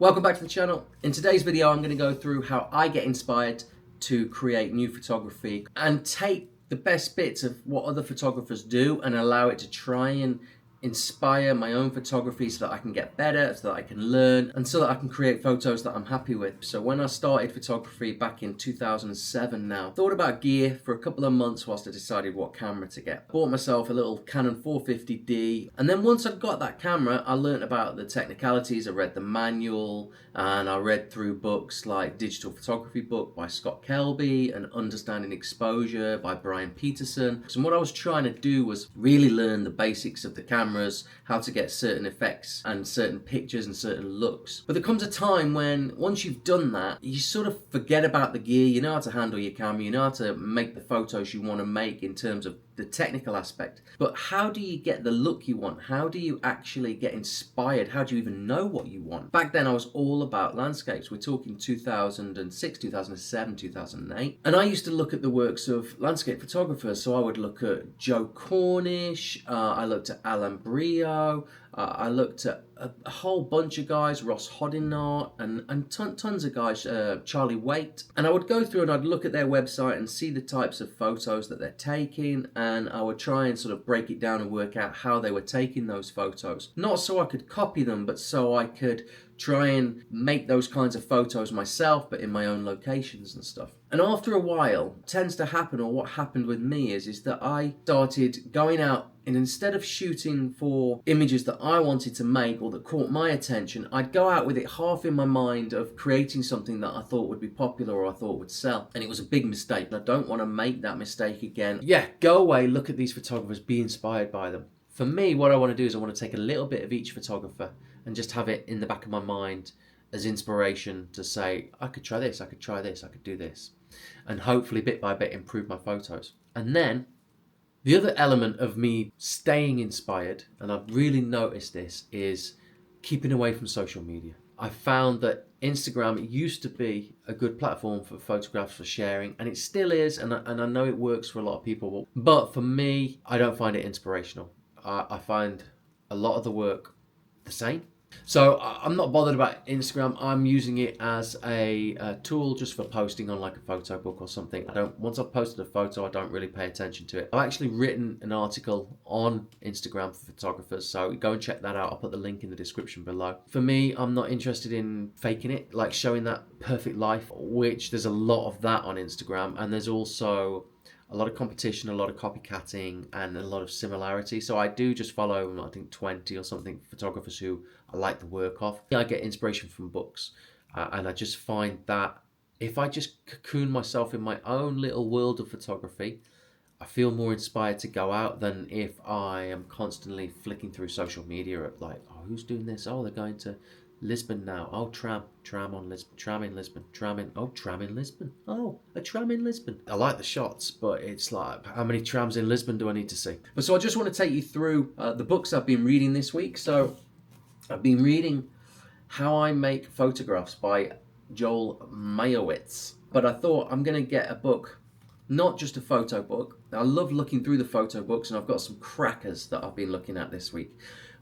Welcome back to the channel. In today's video, I'm going to go through how I get inspired to create new photography and take the best bits of what other photographers do and allow it to try and inspire my own photography so that I can get better, so that I can learn, and so that I can create photos that I'm happy with. So when I started photography back in 2007 now, thought about gear for a couple of months whilst I decided what camera to get. Bought myself a little Canon 450D, and then once I got that camera, I learned about the technicalities. I read the manual, and I read through books like Digital Photography Book by Scott Kelby and Understanding Exposure by Brian Peterson. So what I was trying to do was really learn the basics of the camera, how to get certain effects and certain pictures and certain looks. But there comes a time when once you've done that, you sort of forget about the gear. You know how to handle your camera, you know how to make the photos you want to make in terms of the technical aspect. But how do you get the look you want? How do you actually get inspired? How do you even know what you want? Back then I was all about landscapes. We're talking 2006, 2007, 2008. And I used to look at the works of landscape photographers. So I would look at Joe Cornish, I looked at Alan Brio, I looked at a whole bunch of guys, Ross Hodinart, and tons of guys, Charlie Waite. And I would go through and I'd look at their website and see the types of photos that they're taking, and I would try and sort of break it down and work out how they were taking those photos. Not so I could copy them, but so I could try and make those kinds of photos myself, but in my own locations and stuff. And after a while, tends to happen, or what happened with me is that I started going out, and instead of shooting for images that I wanted to make or that caught my attention, I'd go out with it half in my mind of creating something that I thought would be popular or I thought would sell. And it was a big mistake, and I don't want to make that mistake again. Yeah, go away, look at these photographers, be inspired by them. For me, what I want to do is I want to take a little bit of each photographer and just have it in the back of my mind as inspiration to say, I could try this, I could try this, I could do this. And hopefully bit by bit improve my photos. And then the other element of me staying inspired, and I've really noticed this, is keeping away from social media. I found that Instagram used to be a good platform for photographs for sharing, and it still is, and I know it works for a lot of people, but for me, I don't find it inspirational. I find a lot of the work the same. So I'm not bothered about Instagram. I'm using it as a tool just for posting on like a photo book or something. Once I've posted a photo, I don't really pay attention to it. I've actually written an article on Instagram for photographers, so go and check that out. I'll put the link in the description below. For me, I'm not interested in faking it, like showing that perfect life, which there's a lot of that on Instagram, and there's also a lot of competition, a lot of copycatting, and a lot of similarity. So I do just follow, I think 20 or something photographers who I like the work of. I get inspiration from books, and I just find that if I just cocoon myself in my own little world of photography, I feel more inspired to go out than if I am constantly flicking through social media at like, oh, who's doing this? Oh, they're going to Lisbon now. Oh, tram on Lisbon, tram in Lisbon, tram in Lisbon. Oh, a tram in Lisbon. I like the shots, but it's like, how many trams in Lisbon do I need to see? But so I just want to take you through the books I've been reading this week. So I've been reading How I Make Photographs by Joel Meyerowitz. But I thought I'm going to get a book, not just a photo book. I love looking through the photo books, and I've got some crackers that I've been looking at this week.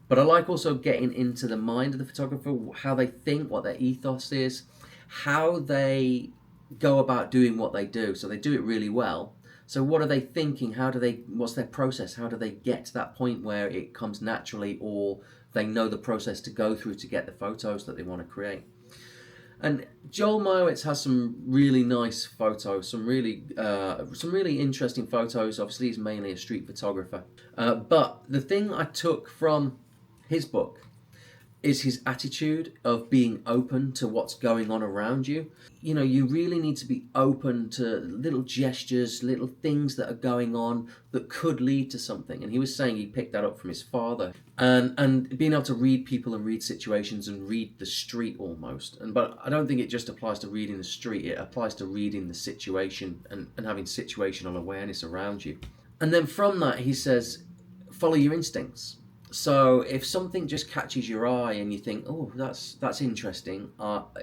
But I like also getting into the mind of the photographer, how they think, what their ethos is, how they go about doing what they do. So they do it really well. So what are they thinking? What's their process? How do they get to that point where it comes naturally, or they know the process to go through to get the photos that they want to create? And Joel Meyerowitz has some really nice photos, some really interesting photos. Obviously, he's mainly a street photographer. But the thing I took from his book is his attitude of being open to what's going on around you. You know, you really need to be open to little gestures, little things that are going on that could lead to something. And he was saying he picked that up from his father. And being able to read people and read situations and read the street almost. But I don't think it just applies to reading the street. It applies to reading the situation and having situational awareness around you. And then from that, he says, follow your instincts. So if something just catches your eye and you think, oh, that's interesting,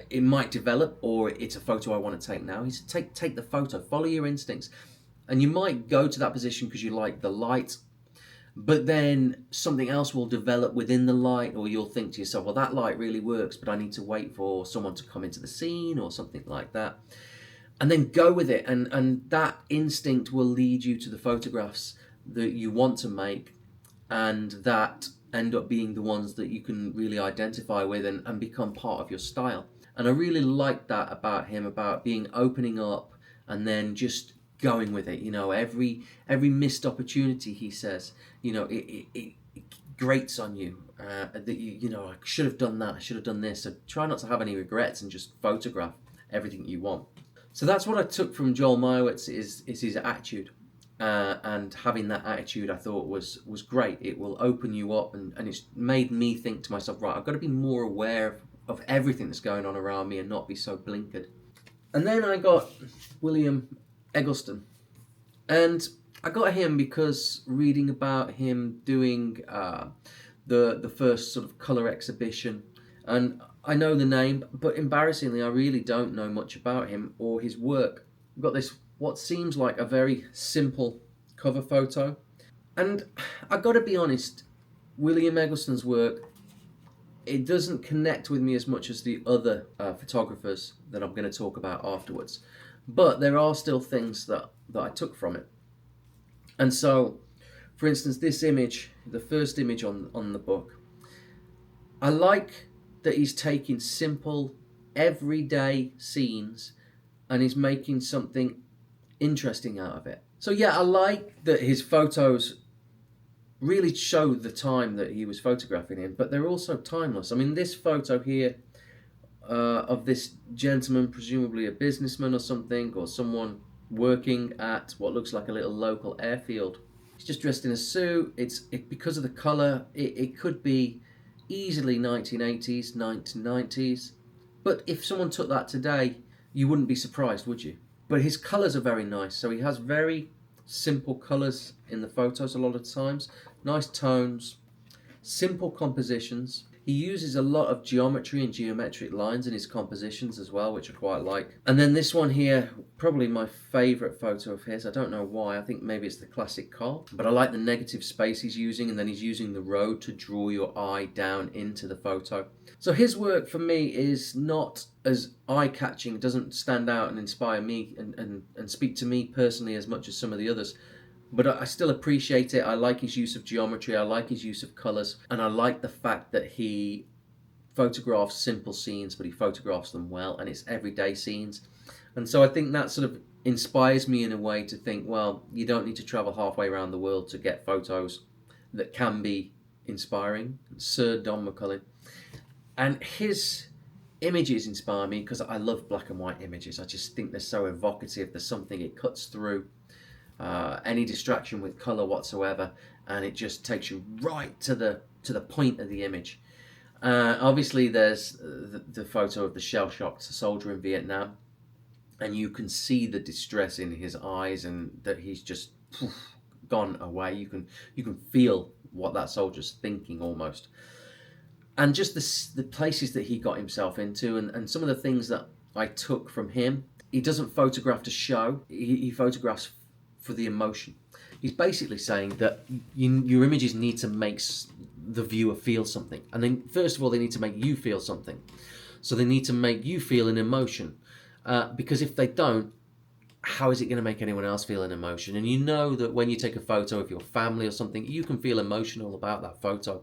it might develop, or it's a photo I want to take now. He's take the photo, follow your instincts. And you might go to that position because you like the light, But then something else will develop within the light, or you'll think to yourself, well, that light really works, but I need to wait for someone to come into the scene or something like that. And then go with it. And that instinct will lead you to the photographs that you want to make, and that end up being the ones that you can really identify with and become part of your style. And I really like that about him, about being opening up and then just going with it. Every missed opportunity, he says, it grates on you, that I should have done that, I should have done this. So try not to have any regrets and just photograph everything you want. So that's what I took from Joel Meyerowitz, is his attitude. And having that attitude, I thought was great. It will open you up, and it's made me think to myself, right, I've got to be more aware of everything that's going on around me and not be so blinkered. And then I got William Eggleston. And I got him because reading about him doing the first sort of colour exhibition, and I know the name, but embarrassingly I really don't know much about him or his work. I've got this, what seems like a very simple cover photo. And I've got to be honest, William Eggleston's work, it doesn't connect with me as much as the other photographers that I'm going to talk about afterwards. But there are still things that I took from it. And so, for instance, this image, the first image on the book, I like that he's taking simple, everyday scenes and he's making something interesting out of it. So yeah, I like that his photos really show the time that he was photographing in, but they're also timeless. I mean, this photo here of this gentleman, presumably a businessman or something, or someone working at what looks like a little local airfield. He's just dressed in a suit. Because of the colour, it could be easily 1980s, 1990s. But if someone took that today, you wouldn't be surprised, would you? But his colours are very nice. So he has very simple colours in the photos a lot of times. Nice tones, simple compositions. He uses a lot of geometry and geometric lines in his compositions as well, which I quite like. And then this one here, probably my favourite photo of his. I don't know why. I think maybe it's the classic car. But I like the negative space he's using, and then he's using the road to draw your eye down into the photo. So his work for me is not as eye-catching, doesn't stand out and inspire me and speak to me personally as much as some of the others. But I still appreciate it. I like his use of geometry, I like his use of colours, and I like the fact that he photographs simple scenes, but he photographs them well, and it's everyday scenes. And so I think that sort of inspires me in a way to think, well, you don't need to travel halfway around the world to get photos that can be inspiring. Sir Don McCullin. And his images inspire me because I love black and white images. I just think they're so evocative. There's something, it cuts through any distraction with colour whatsoever, and it just takes you right to the point of the image. Obviously there's the photo of the shell-shocked soldier in Vietnam, and you can see the distress in his eyes and that he's just gone away. You can feel what that soldier's thinking almost. And just the places that he got himself into, and some of the things that I took from him. He doesn't photograph to show, he photographs for the emotion. He's basically saying that your images need to make the viewer feel something. And then, first of all, they need to make you feel something. So they need to make you feel an emotion. Because if they don't, how is it going to make anyone else feel an emotion? And you know that when you take a photo of your family or something, you can feel emotional about that photo.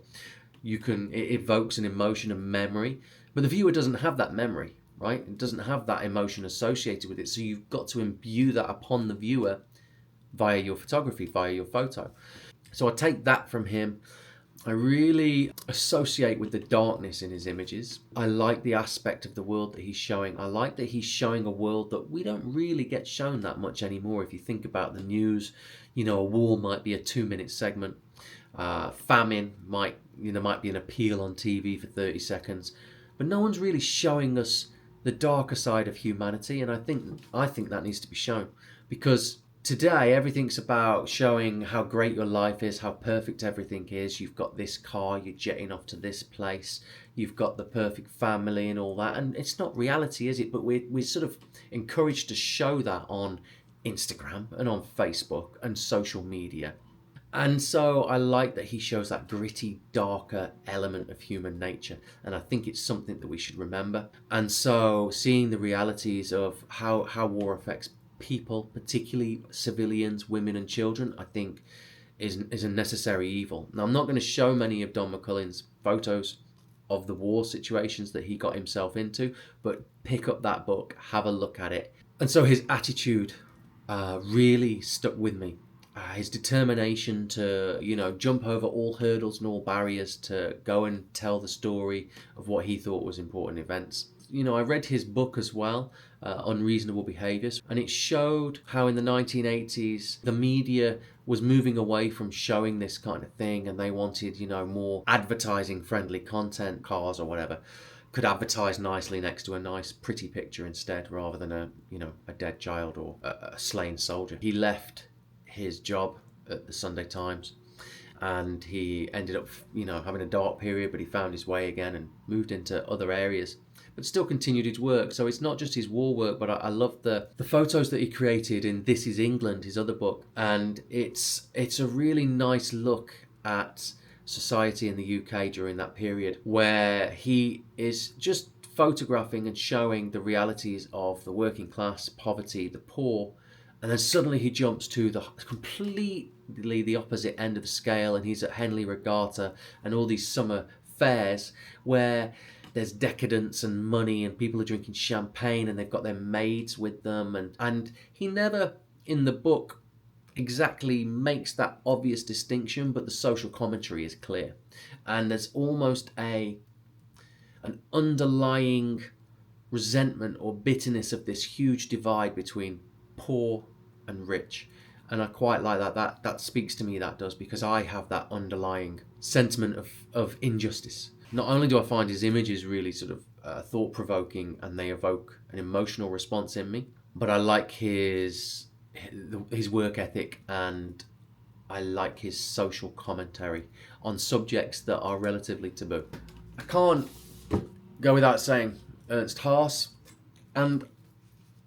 It evokes an emotion, a memory. But the viewer doesn't have that memory, right? It doesn't have that emotion associated with it. So you've got to imbue that upon the viewer via your photography, via your photo. So I take that from him. I really associate with the darkness in his images. I like the aspect of the world that he's showing. I like that he's showing a world that we don't really get shown that much anymore. If you think about the news, a war might be a 2-minute segment. Famine might be an appeal on TV for 30 seconds. But no one's really showing us the darker side of humanity, and I think that needs to be shown, because today everything's about showing how great your life is, how perfect everything is. You've got this car, you're jetting off to this place, you've got the perfect family and all that, and it's not reality, is it? But we're sort of encouraged to show that on Instagram and on Facebook and social media. And so I like that he shows that gritty, darker element of human nature. And I think it's something that we should remember. And so seeing the realities of how war affects people, particularly civilians, women and children, I think is a necessary evil. Now, I'm not going to show many of Don McCullin's photos of the war situations that he got himself into, but pick up that book, have a look at it. And so his attitude really stuck with me. His determination to, jump over all hurdles and all barriers to go and tell the story of what he thought was important events. I read his book as well, Unreasonable Behaviours, and it showed how in the 1980s the media was moving away from showing this kind of thing, and they wanted, more advertising-friendly content, cars or whatever, could advertise nicely next to a nice, pretty picture instead, rather than a dead child or a slain soldier. He left his job at the Sunday Times, and he ended up, having a dark period, but he found his way again and moved into other areas, but still continued his work. So it's not just his war work, but I love the photos that he created in This Is England, his other book, and it's a really nice look at society in the UK during that period, where he is just photographing and showing the realities of the working class, poverty, the poor. And then suddenly he jumps to the completely the opposite end of the scale, and he's at Henley Regatta and all these summer fairs where there's decadence and money and people are drinking champagne and they've got their maids with them. And he never in the book exactly makes that obvious distinction, but the social commentary is clear. And there's almost an underlying resentment or bitterness of this huge divide between poor and rich, and I quite like that speaks to me, that does, because I have that underlying sentiment of injustice. Not only do I find his images really sort of thought-provoking and they evoke an emotional response in me, but I like his work ethic, and I like his social commentary on subjects that are relatively taboo. I can't go without saying Ernst Haas, and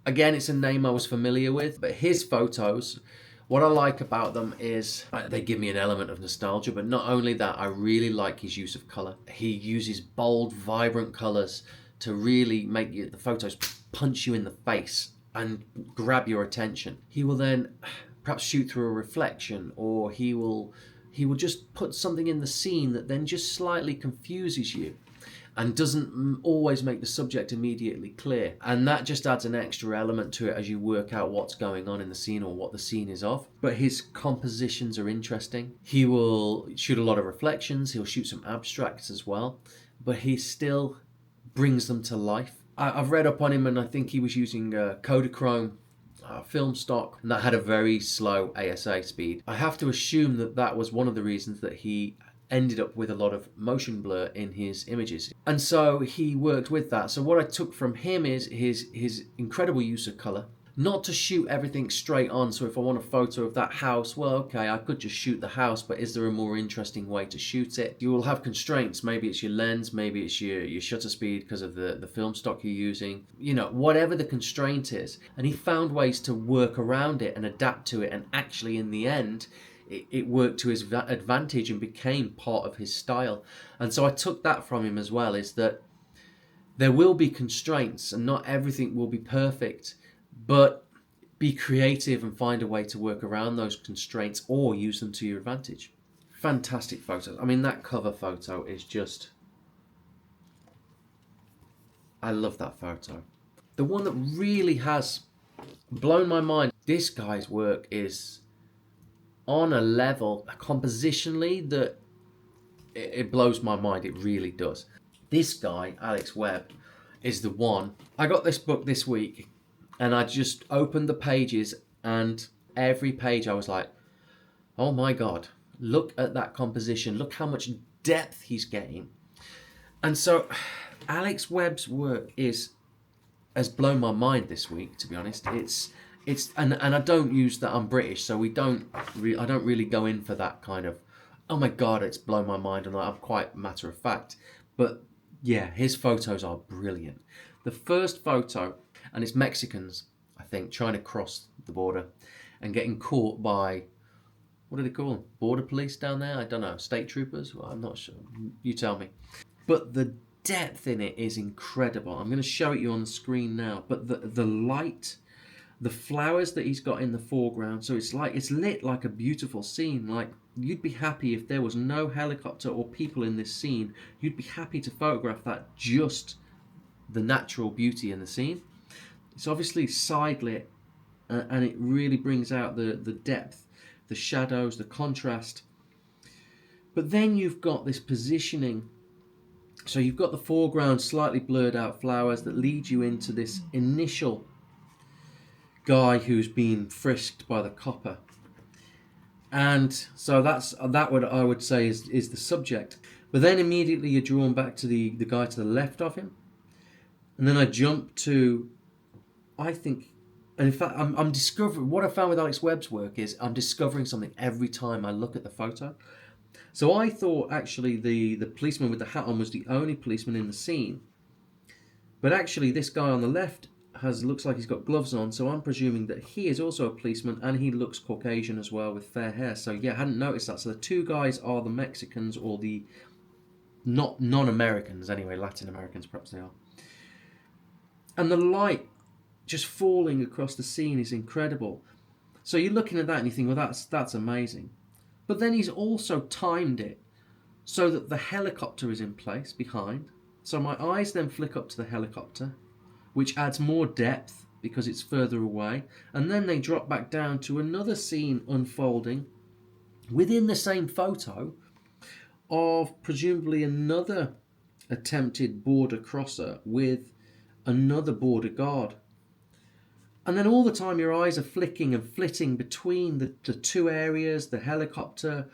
again, it's a name I was familiar with, but his photos, what I like about them is they give me an element of nostalgia, but not only that, I really like his use of colour. He uses bold, vibrant colours to really make the photos punch you in the face and grab your attention. He will then perhaps shoot through a reflection, or he will just put something in the scene that then just slightly confuses you and doesn't always make the subject immediately clear. And that just adds an extra element to it as you work out what's going on in the scene or what the scene is of. But his compositions are interesting. He will shoot a lot of reflections, he'll shoot some abstracts as well, but he still brings them to life. I've read up on him, and I think he was using Kodachrome film stock, and that had a very slow ASA speed. I have to assume that was one of the reasons that he ended up with a lot of motion blur in his images, and so he worked with that. So what I took from him is his incredible use of color, not to shoot everything straight on. So if I want a photo of that house, well, okay, I could just shoot the house, but is there a more interesting way to shoot it? You will have constraints. Maybe it's your lens, maybe it's your shutter speed because of the film stock you're using, whatever the constraint is. And he found ways to work around it and adapt to it, and actually in the end it worked to his advantage and became part of his style. And so I took that from him as well, is that there will be constraints and not everything will be perfect, but be creative and find a way to work around those constraints or use them to your advantage. Fantastic photos. I mean, that cover photo is just... I love that photo. The one that really has blown my mind, this guy's work is on a level compositionally that it blows my mind. It really does. This guy, Alex Webb, is the one. I got this book this week, and I just opened the pages, and every page I was like, oh my God, look at that composition. Look how much depth he's getting. And so Alex Webb's work has blown my mind this week, to be honest. And I don't use that. I'm British, so I don't really go in for that kind of, oh my God, it's blown my mind, and I'm quite matter of fact. But yeah, his photos are brilliant. The first photo, and it's Mexicans, I think, trying to cross the border and getting caught by what do they call them? Border police down there? I don't know. State troopers? Well, I'm not sure. You tell me. But the depth in it is incredible. I'm going to show it you on the screen now. But the light, the flowers that he's got in the foreground, so it's lit like a beautiful scene. Like, you'd be happy if there was no helicopter or people in this scene. You'd be happy to photograph that, just the natural beauty in the scene. It's obviously side lit, and it really brings out the depth, the shadows, the contrast. But then you've got this positioning. So you've got the foreground slightly blurred out flowers that lead you into this initial guy who's been frisked by the copper. And so that what I would say is the subject. But then immediately you're drawn back to the guy to the left of him. And then I jump to, I think, and in fact, I'm discovering, what I found with Alex Webb's work is I'm discovering something every time I look at the photo. So I thought actually the policeman with the hat on was the only policeman in the scene. But actually this guy on the left looks like he's got gloves on, so I'm presuming that he is also a policeman, and he looks Caucasian as well with fair hair. So yeah, I hadn't noticed that. So the two guys are the Mexicans, or the non-Americans anyway, Latin Americans perhaps they are. And the light just falling across the scene is incredible. So you're looking at that and you think, well, that's amazing. But then he's also timed it so that the helicopter is in place behind. So my eyes then flick up to the helicopter, which adds more depth because it's further away. And then they drop back down to another scene unfolding within the same photo of presumably another attempted border crosser with another border guard. And then all the time your eyes are flicking and flitting between the two areas, the helicopter,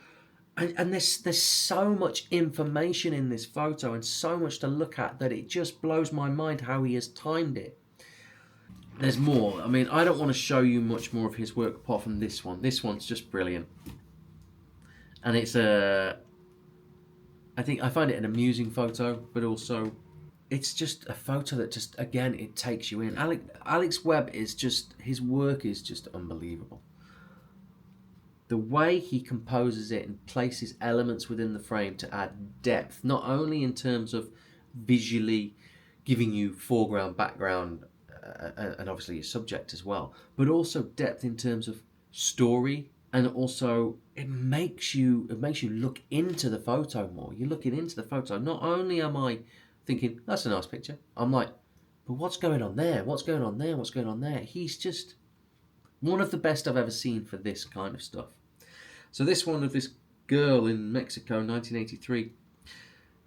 and there's so much information in this photo and so much to look at that it just blows my mind how he has timed it. There's more. I mean, I don't want to show you much more of his work apart from this one. This one's just brilliant. And it's I think I find it an amusing photo, but also it's just a photo that just, again, it takes you in. Alex Webb is just, his work is just unbelievable. The way he composes it and places elements within the frame to add depth, not only in terms of visually giving you foreground, background, and obviously your subject as well, but also depth in terms of story, and also it makes you look into the photo more. You're looking into the photo. Not only am I thinking, that's a nice picture, I'm like, but what's going on there? What's going on there? What's going on there? He's just one of the best I've ever seen for this kind of stuff. So this one of this girl in Mexico, 1983,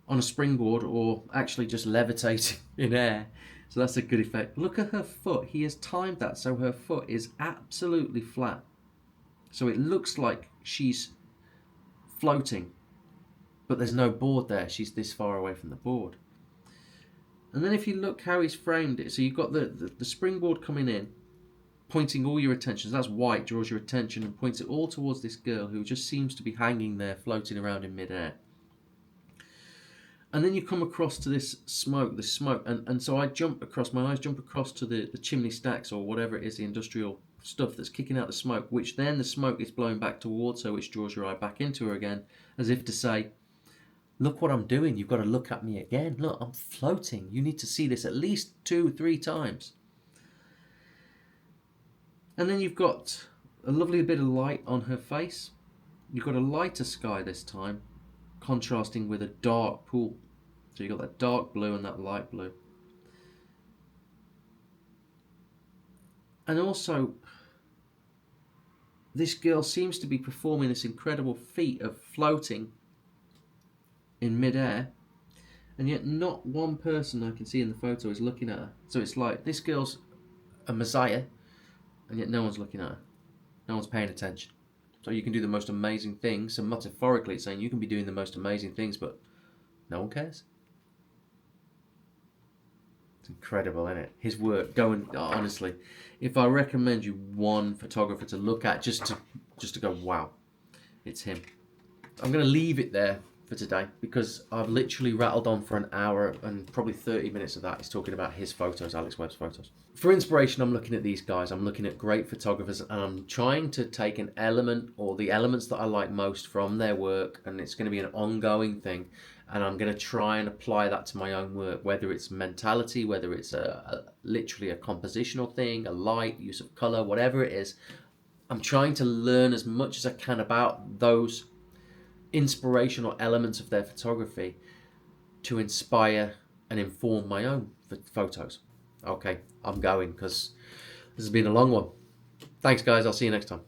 on a springboard, or actually just levitating in air. So that's a good effect. Look at her foot. He has timed that so her foot is absolutely flat. So it looks like she's floating, but there's no board there. She's this far away from the board. And then if you look how he's framed it, so you've got the springboard coming in, pointing all your attention. So that's white, draws your attention and points it all towards this girl who just seems to be hanging there, floating around in midair. And then you come across to this smoke, and so my eyes jump across to the chimney stacks, or whatever it is, the industrial stuff that's kicking out the smoke, which then the smoke is blowing back towards her, which draws your eye back into her again, as if to say, look what I'm doing, you've got to look at me again, look, I'm floating, you need to see this at least 2-3 times. And then you've got a lovely bit of light on her face. You've got a lighter sky this time, contrasting with a dark pool. So you've got that dark blue and that light blue. And also, this girl seems to be performing this incredible feat of floating in midair, and yet not one person I can see in the photo is looking at her. So it's like this girl's a messiah, and yet no one's looking at her. No one's paying attention. So you can do the most amazing things, and metaphorically it's saying you can be doing the most amazing things, but no one cares. It's incredible, isn't it? His work, honestly, if I recommend you one photographer to look at, just to go, wow, it's him. I'm going to leave it there for today, because I've literally rattled on for an hour, and probably 30 minutes of that is talking about his photos, Alex Webb's photos. For inspiration, I'm looking at these guys. I'm looking at great photographers, and I'm trying to take an element, or the elements that I like most from their work, and it's going to be an ongoing thing, and I'm going to try and apply that to my own work, whether it's mentality, whether it's literally a compositional thing, a light, use of color, whatever it is. I'm trying to learn as much as I can about those inspirational elements of their photography to inspire and inform my own photos. Okay, I'm going, because this has been a long one. Thanks, guys. I'll see you next time.